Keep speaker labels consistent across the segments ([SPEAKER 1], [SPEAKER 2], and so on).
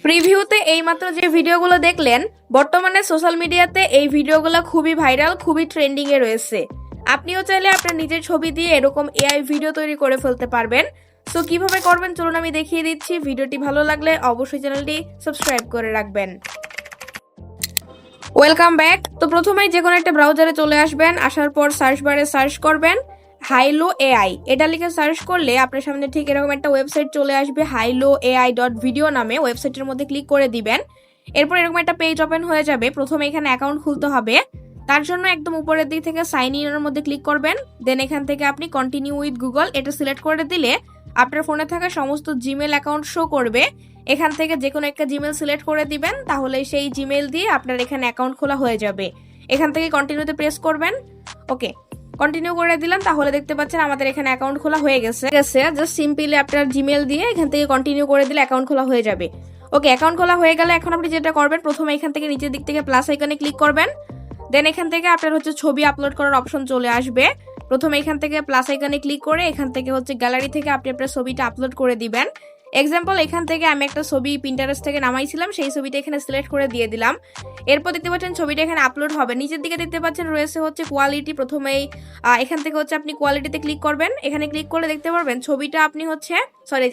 [SPEAKER 1] প্রিভিউতে এইমাত্র যে ভিডিওগুলো দেখলেন, বর্তমানে সোশ্যাল মিডিয়াতে এই ভিডিওগুলো খুবই ভাইরাল, খুবই ট্রেন্ডিং এ রয়েছে। আপনিও চাইলে আপনার নিজের ছবি দিয়ে এরকম এআই ভিডিও তৈরি করে ফেলতে পারবেন। সো কিভাবে করবেন চলুন আমি দেখিয়ে দিচ্ছি। ভিডিওটি ভালো লাগলে অবশ্যই চ্যানেলটি সাবস্ক্রাইব করে রাখবেন। Welcome back. তো প্রথমেই যে কোনো একটা ব্রাউজারে চলে আসবেন, আসার পর সার্চ বারে সার্চ করবেন হাইলো এআই। এটা লিখে সার্চ করলে আপনার সামনে ঠিক এরকম একটা ওয়েবসাইট চলে আসবে, hailoai.video নামে। ওয়েবসাইটের মধ্যে ক্লিক করে দিবেন। এরপর এরকম একটা পেজ ওপেন হয়ে যাবে। প্রথমে এখানে অ্যাকাউন্ট খুলতে হবে। তার জন্য একদম উপরের দিক থেকে সাইন ইন এর মধ্যে ক্লিক করবেন। দেন এখান থেকে আপনি কন্টিনিউ উইথ গুগল এটা সিলেক্ট করে দিলে আপনার ফোনে থাকা সমস্ত জিমেল অ্যাকাউন্ট শো করবে। এখান থেকে যে কোনো একটা জিমেল সিলেক্ট করে দিবেন, তাহলে সেই জিমেল দিয়ে আপনার এখানে অ্যাকাউন্ট খোলা হয়ে যাবে। এখান থেকে কন্টিনিউতে প্রেস করবেন। ওকে, কন্টিনিউ করে দিলাম। তাহলে দেখতে পাচ্ছেন আমাদের এখানে অ্যাকাউন্ট খোলা হয়ে গেছে। জাস্ট সিম্পলি আপনার জিমেল দিয়ে এখান থেকে কন্টিনিউ করে দিলে অ্যাকাউন্ট খোলা হয়ে যাবে। ওকে, অ্যাকাউন্ট খোলা হয়ে গেলে এখন আপনি যেটা করবেন, প্রথমে এখান থেকে নিচের দিক থেকে প্লাস আইকনে ক্লিক করবেন। দেন এখান থেকে আপনার ছবি আপলোড করার অপশন চলে আসবে। প্রথমে এখান থেকে প্লাস আইকনে ক্লিক করে এখান থেকে গ্যালারি থেকে আপনি আপনার ছবিটা আপলোড করে দিবেন। এক্সাম্পল, এখান থেকে আমি একটা ছবি পিন্টারেস্ট থেকে নামাইছিলাম, সেই ছবিটা এখানে সিলেক্ট করে দিয়ে দিলাম। এরপর দেখতে পাচ্ছেন ছবিটা এখানে আপলোড হবে। নিচের দিকে দেখতে পাচ্ছেন রয়েছে কোয়ালিটি। প্রথমেই এখান থেকে আপনি কোয়ালিটিতে ক্লিক করবেন। এখানে ক্লিক করলে দেখতে পারবেন ছবিটা আপনি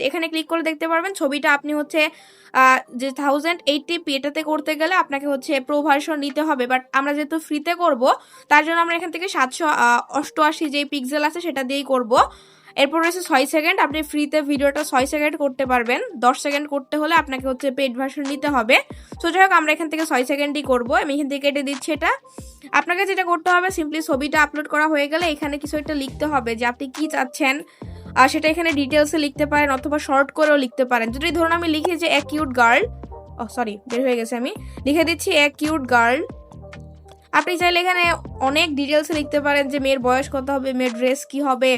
[SPEAKER 1] এখানে ক্লিক করলে দেখতে পারবেন ছবিটা আপনি যে 1080p এটাতে করতে গেলে আপনাকে প্রো ভার্সন নিতে হবে। বাট আমরা যেহেতু ফ্রিতে করব, তার জন্য আমরা এখান থেকে 788 যে পিক্সেল আছে সেটা দিয়েই করব। এরপর রয়েছে 6 সেকেন্ড। আপনি ফ্রিতে ভিডিওটা 6 সেকেন্ড করতে পারবেন। 10 সেকেন্ড করতে হলে আপনাকে পেইড ভার্সন নিতে হবে। সো যাই হোক, আমরা এখান থেকে 6 সেকেন্ডই করব। আমি এখান থেকে কেটে দিচ্ছি এটা। আপনাকে যেটা করতে হবে, সিম্পলি ছবিটা আপলোড করা হয়ে গেলে এখানে কিছু একটা লিখতে হবে যে আপনি কি চাচ্ছেন। আর সেটা এখানে ডিটেলসে লিখতে পারেন অথবা শর্ট করেও লিখতে পারেন। যদি ধরুন আমি লিখি যে এ কিউট গার্ল, বের হয়ে গেছে, আমি লিখে দিচ্ছি এ কিউট গার্ল। আপনি চাইলে এখানে অনেক ডিটেলসে লিখতে পারেন যে মেয়ের বয়স কত হবে, মেয়ের ড্রেস কি হবে,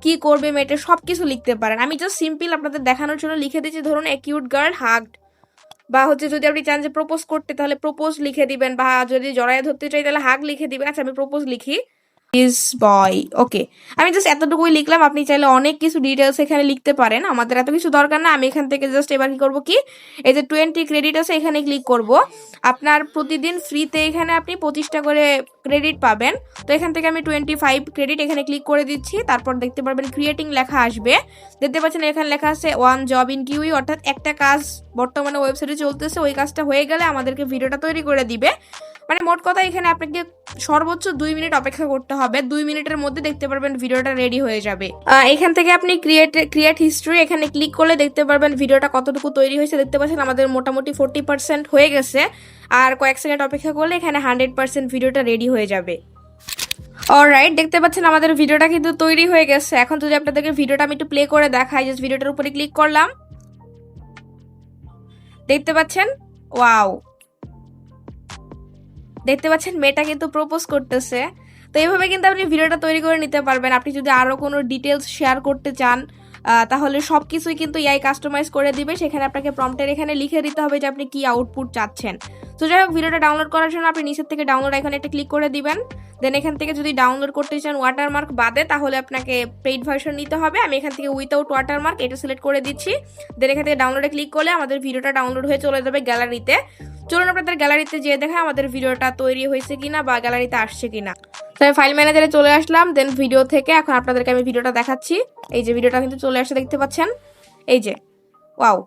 [SPEAKER 1] কি করবে মেয়েটা, সবকিছু লিখতে পারেন। আমি জাস্ট সিম্পল আপনাদের দেখানোর জন্য লিখে দিচ্ছি ধরুন এ কিউট গার্ল হাগড। বা যদি আপনি চান যে প্রপোজ করতে, তাহলে প্রপোজ লিখে দিবেন। বা যদি জড়ায় ধরতে চাই তাহলে হাগ লিখে দিবেন। আচ্ছা, আমি প্রপোজ লিখি ইজ বয়। ওকে, আমি জাস্ট এতটুকুই লিখলাম। আপনি চাইলে অনেক কিছু ডিটেলস এখানে লিখতে পারেন। আমাদের এত কিছু দরকার না। আমি এখান থেকে জাস্ট এবার কি করবো, এই যে 20 ক্রেডিট আছে এখানে ক্লিক করব। আপনার প্রতিদিন ফ্রিতে এখানে আপনি 25টা করে ক্রেডিট পাবেন। তো এখান থেকে আমি 25 ক্রেডিট এখানে ক্লিক করে দিচ্ছি। তারপর দেখতে পারবেন ক্রিয়েটিং লেখা আসবে। দেখতে পাচ্ছেন এখানে লেখা আছে 1 জব ইন কিউই, অর্থাৎ একটা কাজ বর্তমানে ওয়েবসাইটে চলতেছে, ওই কাজটা হয়ে গেলে আমাদেরকে ভিডিওটা তৈরি করে দিবে। মানে মোট কথা এখানে আপনাকে সর্বোচ্চ 2 মিনিট অপেক্ষা করতে হবে। 2 মিনিটের মধ্যে দেখতে পারবেন ভিডিওটা রেডি হয়ে যাবে। এখান থেকে আপনি ক্রিয়েট হিস্ট্রি এখানে ক্লিক করলে দেখতে পারবেন ভিডিওটা কতটুকু তৈরি হয়েছে। দেখতে পাচ্ছেন আমাদের মোটামুটি 40% হয়ে গেছে। আর কয়েক সেকেন্ড অপেক্ষা করলে এখানে 100% ভিডিওটা রেডি হয়ে যাবে। অলরাইট, দেখতে পাচ্ছেন আমাদের ভিডিওটা কিন্তু তৈরি হয়ে গেছে। এখন যদি আপনাদেরকে ভিডিওটা আমি একটু প্লে করে দেখাই, জাস্ট ভিডিওটার উপরে ক্লিক করলাম। দেখতে পাচ্ছেন, ওয়াও, দেখতে পাচ্ছেন মেয়েটা কিন্তু প্রপোজ করতেছে। তো এইভাবে কিন্তু আপনি ভিডিওটা তৈরি করে নিতে পারবেন। আপনি যদি আরো কোনো ডিটেলস শেয়ার করতে চান, তাহলে সবকিছুই কিন্তু এআই কাস্টমাইজ করে দিবে। সেখানে আপনাকে প্রম্পটের এখানে লিখে দিতে হবে যে আপনি কি আউটপুট চাচ্ছেন। তো যাই হোক, ভিডিওটা ডাউনলোড করার জন্য আপনি নিচের থেকে ডাউনলোড এখানে একটা ক্লিক করে দিবেন। দেন এখান থেকে যদি ডাউনলোড করতে চান ওয়াটারমার্ক বাদে, তাহলে আপনাকে পেইড ভার্সন নিতে হবে। আমি এখান থেকে উইথাউট ওয়াটারমার্ক এটা সিলেক্ট করে দিচ্ছি। দেন এখান থেকে ডাউনলোডে ক্লিক করলে আমাদের ভিডিওটা ডাউনলোড হয়ে চলে যাবে গ্যালারিতে। চলুন আপনাদের গ্যালারিতে যেয়ে দেখা আমাদের ভিডিওটা তৈরি হয়েছে কিনা বা গ্যালারিতে আসছে কিনা। তাই ফাইল ম্যানেজারে চলে আসলাম। দেন ভিডিও থেকে এখন আপনাদেরকে আমি ভিডিওটা দেখাচ্ছি। এই যে ভিডিওটা কিন্তু চলে আসছে, দেখতে পাচ্ছেন, এই যে, ওয়াও,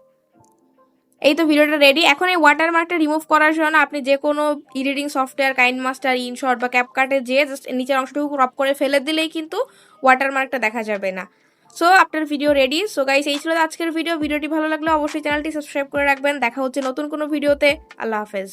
[SPEAKER 1] এই তো ভিডিওটা রেডি। এখন এই ওয়াটারমার্কটা রিমুভ করার জন্য আপনি যে কোনো এডিটিং সফটওয়্যার, কাইনমাস্টার, ইনশট বা ক্যাপকাটে যেয়ে জাস্ট নিচের অংশটুকু ক্রপ করে ফেলে দিলেই কিন্তু ওয়াটারমার্কটা দেখা যাবে না। সো আপনার ভিডিও রেডি। সো গাইস, এই ছিল আজকের ভিডিও। ভিডিওটি ভালো লাগলে অবশ্যই চ্যানেলটি সাবস্ক্রাইব করে রাখবেন। দেখা হচ্ছে নতুন কোনো ভিডিওতে। আল্লাহ হাফেজ।